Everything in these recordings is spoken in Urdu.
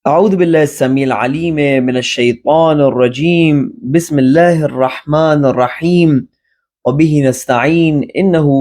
أعوذ بالله السميع العليم من الشيطان الرجيم. بسم الله الرحمن الرحيم وبه نستعين إنه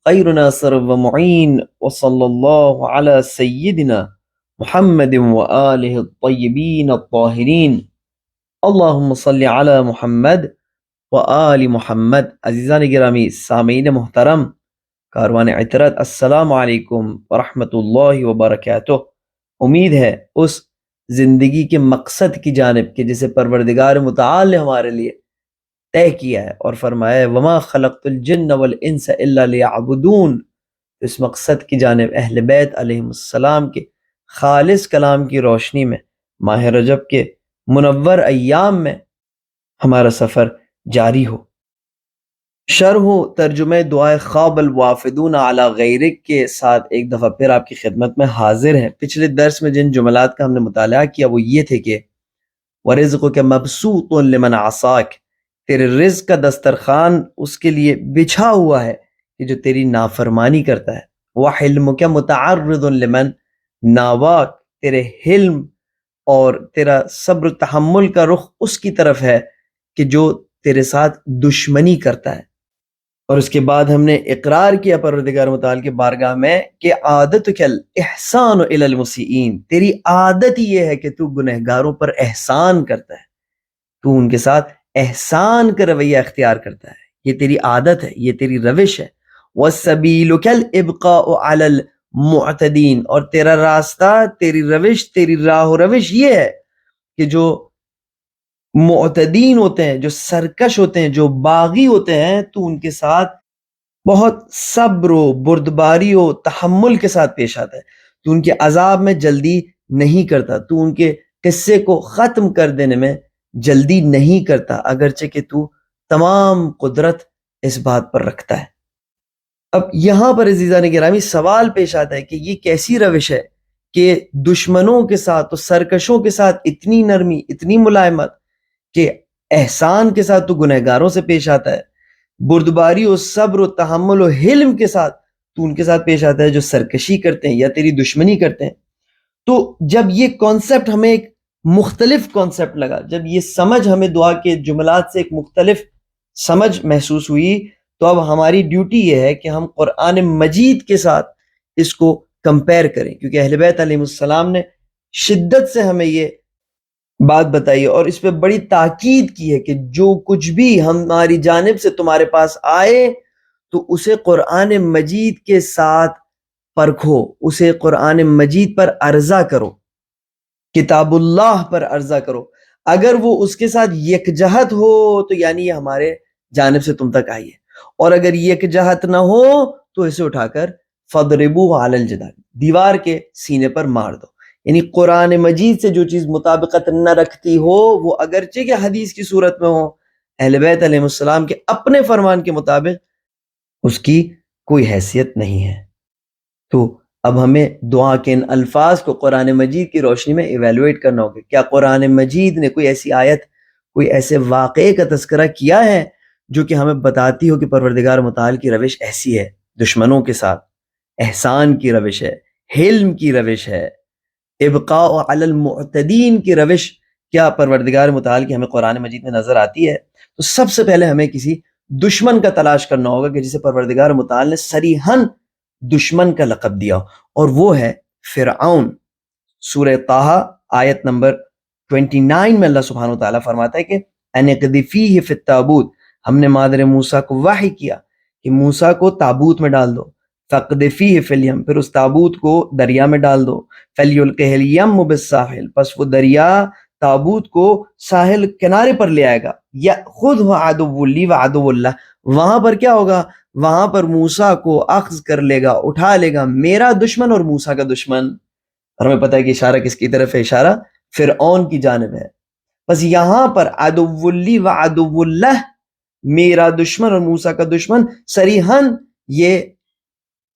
خير ناصر ومعين وصلى الله على سيدنا محمد وآله الطيبين الطاهرين اللهم صل على محمد وآل محمد. عزیزان گرامی، سامعین محترم، کاروان عطرت، السلام علیکم ورحمۃ اللہ وبرکاتہ۔ امید ہے اس زندگی کے مقصد کی جانب کہ جسے پروردگار متعال نے ہمارے لیے طے کیا ہے اور فرمایا ہے وما خلقت الجن والانس الا لیعبدون، اس مقصد کی جانب اہل بیت علیہ السلام کے خالص کلام کی روشنی میں ماہ رجب کے منور ایام میں ہمارا سفر جاری ہو۔ شرح و ترجمہ دعائے خواب الوافدون علی غیرک کے ساتھ ایک دفعہ پھر آپ کی خدمت میں حاضر ہیں۔ پچھلے درس میں جن جملات کا ہم نے مطالعہ کیا وہ یہ تھے کہ وَرِزْقُكَ مَبْسُوطٌ لِمَنْ عَصَاكَ، تیرے رزق کا دسترخوان اس کے لیے بچھا ہوا ہے کہ جو تیری نافرمانی کرتا ہے۔ وَحِلْمُكَ مُتَعَرِّضٌ لِمَنْ نَاوَاكَ، تیرے حلم اور تیرا صبر و تحمل کا رخ اس کی طرف ہے کہ جو تیرے ساتھ دشمنی کرتا ہے۔ اور اس کے بعد ہم نے اقرار کیا پروردگار متعال کے بارگاہ میں کہ عادتک الاحسان الی المسیئین، تیری عادت یہ ہے کہ تو گنہگاروں پر احسان کرتا ہے، تو ان کے ساتھ احسان کا رویہ اختیار کرتا ہے، یہ تیری عادت ہے، یہ تیری روش ہے۔ وَالسَّبِيلُ كَالْإِبْقَاءُ عَلَى الْمُعْتَدِينَ، اور تیرا راستہ، تیری روش، تیری راہ و روش یہ ہے کہ جو معتدین ہوتے ہیں، جو سرکش ہوتے ہیں، جو باغی ہوتے ہیں، تو ان کے ساتھ بہت صبر و بردباری و تحمل کے ساتھ پیش آتا ہے، تو ان کے عذاب میں جلدی نہیں کرتا، تو ان کے قصے کو ختم کر دینے میں جلدی نہیں کرتا، اگرچہ کہ تو تمام قدرت اس بات پر رکھتا ہے۔ اب یہاں پر عزیزان گرامی سوال پیش آتا ہے کہ یہ کیسی روش ہے کہ دشمنوں کے ساتھ و سرکشوں کے ساتھ اتنی نرمی، اتنی ملائمت، کہ احسان کے ساتھ تو گنہگاروں سے پیش آتا ہے، بردباری و صبر و تحمل و حلم کے ساتھ تو ان کے ساتھ پیش آتا ہے جو سرکشی کرتے ہیں یا تیری دشمنی کرتے ہیں۔ تو جب یہ کانسیپٹ ہمیں ایک مختلف کانسیپٹ لگا، جب یہ سمجھ ہمیں دعا کے جملات سے ایک مختلف سمجھ محسوس ہوئی، تو اب ہماری ڈیوٹی یہ ہے کہ ہم قرآن مجید کے ساتھ اس کو کمپیئر کریں، کیونکہ اہل بیت علیہ السلام نے شدت سے ہمیں یہ بات بتائی اور اس پہ بڑی تاکید کی ہے کہ جو کچھ بھی ہماری جانب سے تمہارے پاس آئے تو اسے قرآن مجید کے ساتھ پرکھو، اسے قرآن مجید پر عرضہ کرو، کتاب اللہ پر عرضہ کرو۔ اگر وہ اس کے ساتھ یکجہت ہو تو یعنی یہ ہمارے جانب سے تم تک آئی ہے، اور اگر یکجہت نہ ہو تو اسے اٹھا کر فَضْرِبُوهُ عَلَى الْجِدَارِ، دیوار کے سینے پر مار دو۔ یعنی قرآن مجید سے جو چیز مطابقت نہ رکھتی ہو، وہ اگرچہ کہ حدیث کی صورت میں ہو، اہل بیت علیہ السلام کے اپنے فرمان کے مطابق اس کی کوئی حیثیت نہیں ہے۔ تو اب ہمیں دعا کے ان الفاظ کو قرآن مجید کی روشنی میں ایویلویٹ کرنا ہوگا۔ کیا قرآن مجید نے کوئی ایسی آیت، کوئی ایسے واقعے کا تذکرہ کیا ہے جو کہ ہمیں بتاتی ہو کہ پروردگار متعال کی روش ایسی ہے، دشمنوں کے ساتھ احسان کی روش ہے، حلم کی روش ہے، ابقاء علی المعتدین کی روش کیا پروردگار متعال کی ہمیں قرآن مجید میں نظر آتی ہے؟ تو سب سے پہلے ہمیں کسی دشمن کا تلاش کرنا ہوگا کہ جسے پروردگار متعال نے صریحاً دشمن کا لقب دیا، اور وہ ہے فرعون۔ سورہ طٰہٰ آیت نمبر 29 میں اللہ سبحانہ وتعالیٰ فرماتا ہے کہ ان اقذفیہ فی التابوت، ہم نے مادر موسیٰ کو وحی کیا کہ موسیٰ کو تابوت میں ڈال دو، فاقذفیہ فی الیم، پھر اس تابوت کو دریا میں ڈال دو، فلیلقہ الیم بالساحل، پس وہ دریا تابوت کو ساحل کنارے پر لے آئے گا، یأخذہ عدو لی وعدو اللہ، وہاں پر کیا ہوگا؟ وہاں پر موسیٰ کو اخذ کر لے گا، اٹھا لے گا میرا دشمن اور موسیٰ کا دشمن۔ اور ہمیں پتہ ہے کہ اشارہ کس کی طرف ہے؟ اشارہ فرعون کی جانب ہے۔ بس یہاں پر عدو لی وعدو اللہ، میرا دشمن اور موسیٰ کا دشمن، صریحاً یہ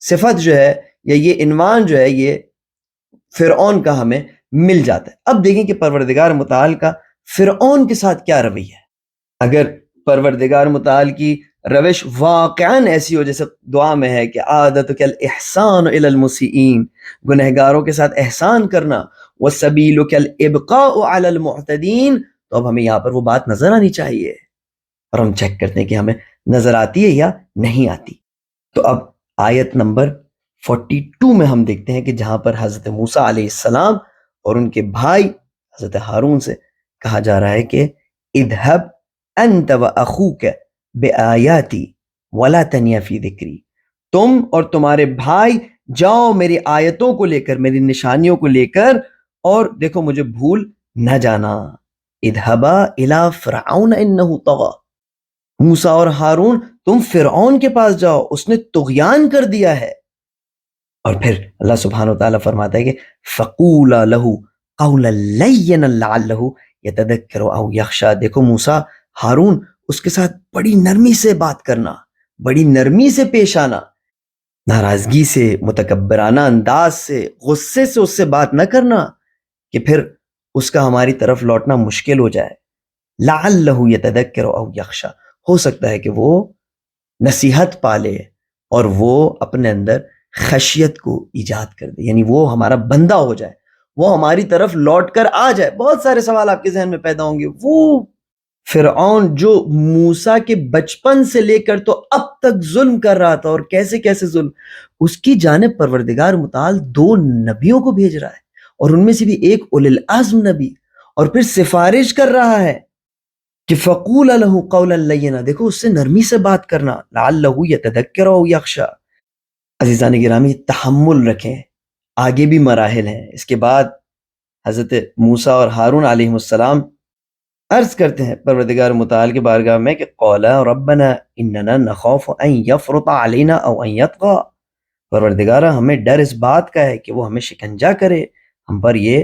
صفت جو ہے یا یہ عنوان جو ہے یہ فرعون کا ہمیں مل جاتا ہے۔ اب دیکھیں کہ پروردگار متعال کا فرعون کے ساتھ کیا رویہ ہے۔ اگر پروردگار متعال کی روش واقعاً ایسی ہو جیسے دعا میں ہے کہ عادتک الاحسان الی المسیئین، گنہگاروں کے ساتھ احسان کرنا، وَسَبِيلُكَ الْإِبْقَاءُ عَلَى الْمُعْتَدِينَ. تو اب ہمیں یہاں پر وہ بات نظر آنی چاہیے، اور ہم چیک کرتے ہیں کہ ہمیں نظر آتی ہے یا نہیں آتی. تو اب آیت نمبر 42 میں ہم دیکھتے ہیں کہ جہاں پر حضرت موسیٰ علیہ السلام اور ان کے بھائی حضرت ہارون سے کہا جا رہا ہے کہ اذهب انت واخوک بآیاتی ولا تنیا فی ذکری، تم اور تمہارے بھائی جاؤ میری آیتوں کو لے کر، میری نشانیوں کو لے کر، اور دیکھو مجھے بھول نہ جانا. اذهبا الی فرعون انہ طغی، موسیٰ اور ہارون تم فرعون کے پاس جاؤ، اس نے طغیان کر دیا ہے. اور پھر اللہ سبحانہ وتعالیٰ فرماتا ہے کہ فَقُولَا لَهُ قَوْلًا لَيِّنًا لَعَلَّهُ يَتَذَكَّرُ أَوْ يَخْشَىٰ. دیکھو موسیٰ ہارون اس کے ساتھ بڑی نرمی سے بات کرنا، بڑی نرمی سے پیش آنا، ناراضگی سے، متکبرانہ انداز سے، غصے سے اس سے بات نہ کرنا کہ پھر اس کا ہماری طرف لوٹنا مشکل ہو جائے. لَعَلَّهُ يَتَذَكَّرُ أَوْ يَخْشَىٰ، ہو سکتا ہے کہ وہ نصیحت پالے اور وہ اپنے اندر خشیت کو ایجاد کر دے، یعنی وہ ہمارا بندہ ہو جائے، وہ ہماری طرف لوٹ کر آ جائے. بہت سارے سوال آپ کے ذہن میں پیدا ہوں گے. وہ فرعون جو موسیٰ کے بچپن سے لے کر تو اب تک ظلم کر رہا تھا، اور کیسے کیسے ظلم، اس کی جانب پروردگار متعال 2 نبیوں کو بھیج رہا ہے، اور ان میں سے بھی ایک اولی العزم نبی، اور پھر سفارش کر رہا ہے کہ فَقُولَ لَهُ قَوْلًا لَيِّنًا. دیکھو اس سے نرمی سے بات کرنا، لَعَلَّهُ يَتَذَكَّرُ أَوْ يَخْشَىٰ. عزیزان گرامی تحمل رکھیں، آگے بھی مراحل ہیں. اس کے بعد حضرت موسیٰ اور ہارون علیہ السلام عرض کرتے ہیں پروردگار متعال کے بارگاہ میں کہ قَالَا رَبَّنَا إِنَّنَا نَخَافُ أَن يَفْرُطَ عَلَيْنَا أَوْ أَن يَطْغَىٰ. پروردگارہ ہمیں ڈر اس بات کا ہے کہ وہ ہمیں شکنجا کرے، ہم پر یہ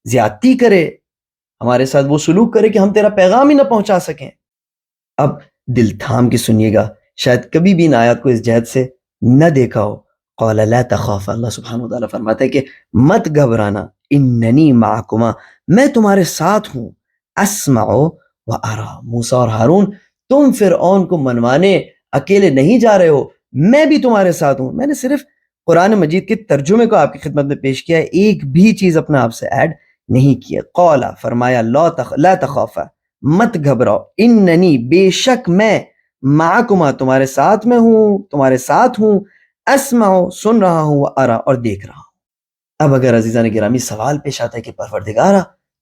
زیادتی کرے، ہمارے ساتھ وہ سلوک کرے کہ ہم تیرا پیغام ہی نہ پہنچا سکیں. اب دل تھام کے سنیے گا، شاید کبھی بھی ان آیات کو اس جہت سے نہ دیکھا ہو. قَالَ لَا تَخَافَا، اللہ سبحانہ وتعالیٰ فرماتا ہے کہ مت گھبرانا، اِنَّنِي مَعَكُمَا، میں تمہارے ساتھ ہوں، اسمع و ارا. موسیٰ اور ہارون تم فرعون کو منوانے اکیلے نہیں جا رہے ہو، میں بھی تمہارے ساتھ ہوں. میں نے صرف قرآن مجید کے ترجمے کو آپ کی خدمت میں پیش کیا ہے، ایک بھی چیز اپنا آپ سے ایڈ نہیں کیا. قَالَ فرمایا لا تخافا، مت گھبراؤ، اننی بے شک میں، معکما تمہارے ساتھ میں ہوں، تمہارے ساتھ ہوں، اسمع سن رہا ہوں، ارا اور دیکھ رہا ہوں. اب اگر عزیزان گرامی سوال پیش آتا ہے کہ پروردگارہ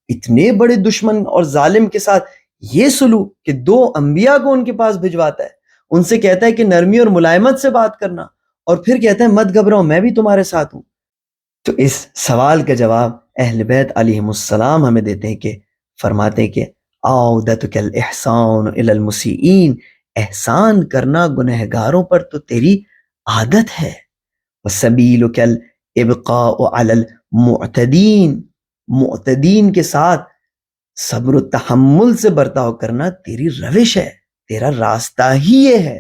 اتنے بڑے دشمن اور ظالم کے ساتھ یہ سلوک کہ 2 انبیاء کو ان کے پاس بھجواتا ہے، ان سے کہتا ہے کہ نرمی اور ملائمت سے بات کرنا، اور پھر کہتا ہے مت گھبراؤ میں بھی تمہارے ساتھ ہوں. تو اس سوال کا جواب اہل بیت علیہم السلام ہمیں دیتے ہیں کہ فرماتے ہیں کہ عودتک الاحسان الی المسیئین، احسان کرنا گنہگاروں پر تو تیری عادت ہے. وسبیلک الابقاء علی المعتدین، معتدین کے ساتھ صبر و تحمل سے برتاؤ کرنا تیری روش ہے، تیرا راستہ ہی یہ ہے.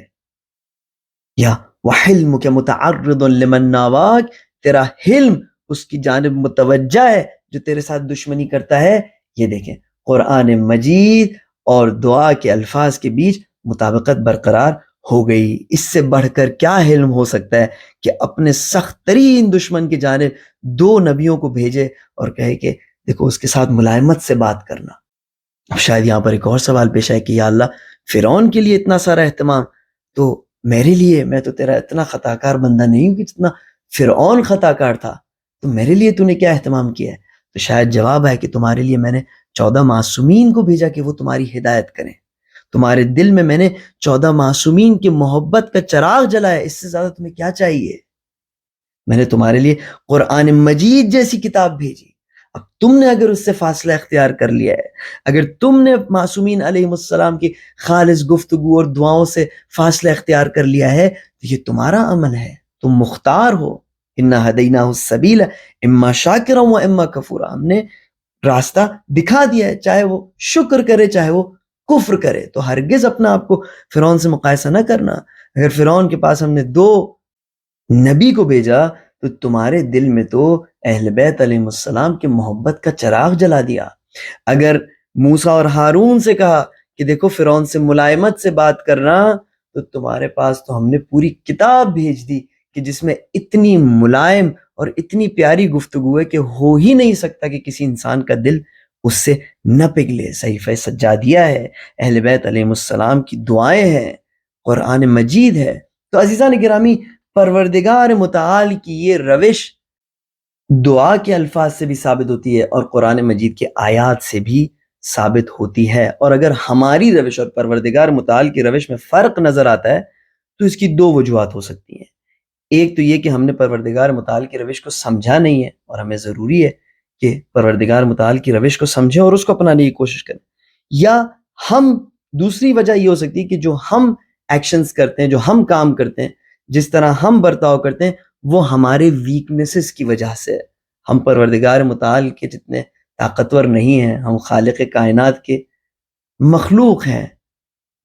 یا وحلمک متعرض لمن ناواک، تیرا حلم اس کی جانب متوجہ ہے جو تیرے ساتھ دشمنی کرتا ہے. یہ دیکھیں قرآن مجید اور دعا کے الفاظ کے بیچ مطابقت برقرار ہو گئی. اس سے بڑھ کر کیا حلم ہو سکتا ہے کہ اپنے سخت ترین دشمن کی جانب 2 نبیوں کو بھیجے اور کہے کہ دیکھو اس کے ساتھ ملائمت سے بات کرنا. اب شاید یہاں پر ایک اور سوال پیش آئے کہ یا اللہ فرعون کے لیے اتنا سارا اہتمام، تو میرے لیے، میں تو تیرا اتنا خطا کار بندہ نہیں ہوں کہ جتنا فرعون خطا کار تھا، تو میرے لیے تو نے کیا اہتمام کیا ہے؟ تو شاید جواب ہے کہ تمہارے لیے میں نے 14 معصومین کو بھیجا کہ وہ تمہاری ہدایت کریں. تمہارے دل میں نے 14 معصومین کی محبت کا چراغ جلایا، اس سے زیادہ تمہیں کیا چاہیے؟ میں نے تمہارے لیے قرآن مجید جیسی کتاب بھیجی. اب تم نے اگر اس سے فاصلہ اختیار کر لیا ہے، اگر تم نے معصومین علیہ السلام کی خالص گفتگو اور دعاؤں سے فاصلہ اختیار کر لیا ہے، تو یہ تمہارا عمل ہے، تم مختار ہو. اِنَّا هَدَيْنَاهُ السَّبِيلَ إِمَّا شَاكِرًا وَإِمَّا كَفُورًا، ہم نے راستہ دکھا دیا ہے، چاہے وہ شکر کرے چاہے وہ کفر کرے. تو ہرگز اپنا آپ کو فرعون سے مقایسہ نہ کرنا. اگر فرعون کے پاس ہم نے 2 نبی کو بھیجا تو تمہارے دل میں تو اہل بیت علیہ السلام کے محبت کا چراغ جلا دیا. اگر موسیٰ اور ہارون سے کہا کہ دیکھو فرعون سے ملائمت سے بات کرنا، تو تمہارے پاس تو ہم نے پوری کتاب بھیج دی کہ جس میں اتنی ملائم اور اتنی پیاری گفتگو ہے کہ ہو ہی نہیں سکتا کہ کسی انسان کا دل اس سے نہ پگھلے. صحیفہ سجادیہ ہے، اہل بیت علیہ السلام کی دعائیں ہیں، قرآن مجید ہے. تو عزیزان گرامی، پروردگار متعال کی یہ روش دعا کے الفاظ سے بھی ثابت ہوتی ہے اور قرآن مجید کے آیات سے بھی ثابت ہوتی ہے. اور اگر ہماری روش اور پروردگار متعال کی روش میں فرق نظر آتا ہے تو اس کی دو وجوہات ہو سکتی ہیں. ایک تو یہ کہ ہم نے پروردگار متعال کی روش کو سمجھا نہیں ہے، اور ہمیں ضروری ہے کہ پروردگار متعال کی روش کو سمجھیں اور اس کو اپنانے کی کوشش کریں. یا ہم دوسری وجہ یہ ہو سکتی ہے کہ جو ہم ایکشنز کرتے ہیں، جو ہم کام کرتے ہیں، جس طرح ہم برتاؤ کرتے ہیں، وہ ہمارے ویکنیسز کی وجہ سے ہے. ہم پروردگار متعال کے جتنے طاقتور نہیں ہیں، ہم خالق کائنات کے مخلوق ہیں.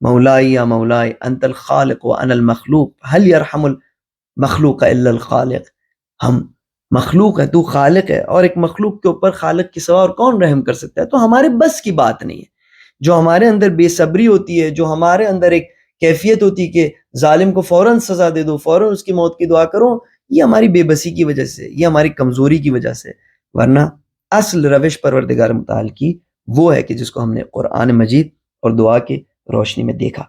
مولائی یا مولائی انت الخالق وانا المخلوق هل يرحم المخلوق الا الخالق. ہم مخلوق ہے، تو خالق ہے، اور ایک مخلوق کے اوپر خالق کے سوا اور کون رحم کر سکتا ہے؟ تو ہمارے بس کی بات نہیں ہے. جو ہمارے اندر بے صبری ہوتی ہے، جو ہمارے اندر ایک کیفیت ہوتی ہے کہ ظالم کو فوراً سزا دے دو، فوراً اس کی موت کی دعا کرو، یہ ہماری بے بسی کی وجہ سے، یہ ہماری کمزوری کی وجہ سے. ورنہ اصل روش پروردگار متعال کی وہ ہے کہ جس کو ہم نے قرآن مجید اور دعا کی روشنی میں دیکھا.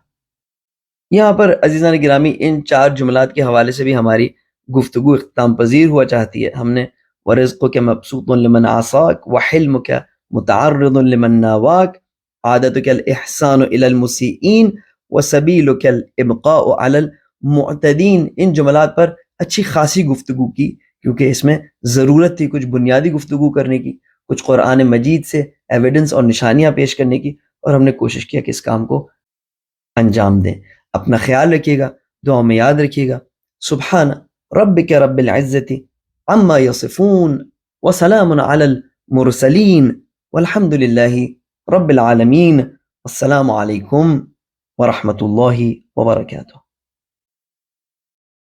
یہاں پر عزیزان گرامی ان 4 جملات کے حوالے سے بھی ہماری گفتگو اختتام پذیر ہوا چاہتی ہے. ہم نے وَرِزْقُكَ مَبْسُوطٌ لِمَنْ عَصَاكَ وَحِلْمُكَ مُتَعَرِّضٌ لِمَنْ نَاوَاكَ عَادَتُكَ الْإِحْسَانُ إِلَى الْمُسِيئِينَ وَسَبِيلُكَ الْإِبْقَاءُ عَلَى الْمُعْتَدِينَ. ان جملات پر اچھی خاصی گفتگو کی، کیونکہ اس میں ضرورت تھی کچھ بنیادی گفتگو کرنے کی، کچھ قرآن مجید سے ایویڈنس اور نشانیاں پیش کرنے کی، اور ہم نے کوشش کیا کہ اس کام کو انجام دیں. اپنا خیال رکھیے گا، دعا میں یاد رکھیے گا. سبحان ربک رب العزت عما یصفون وسلام علی المرسلین والحمد للہ رب العالمین. السلام علیکم ورحمۃ اللہ وبرکاتہ.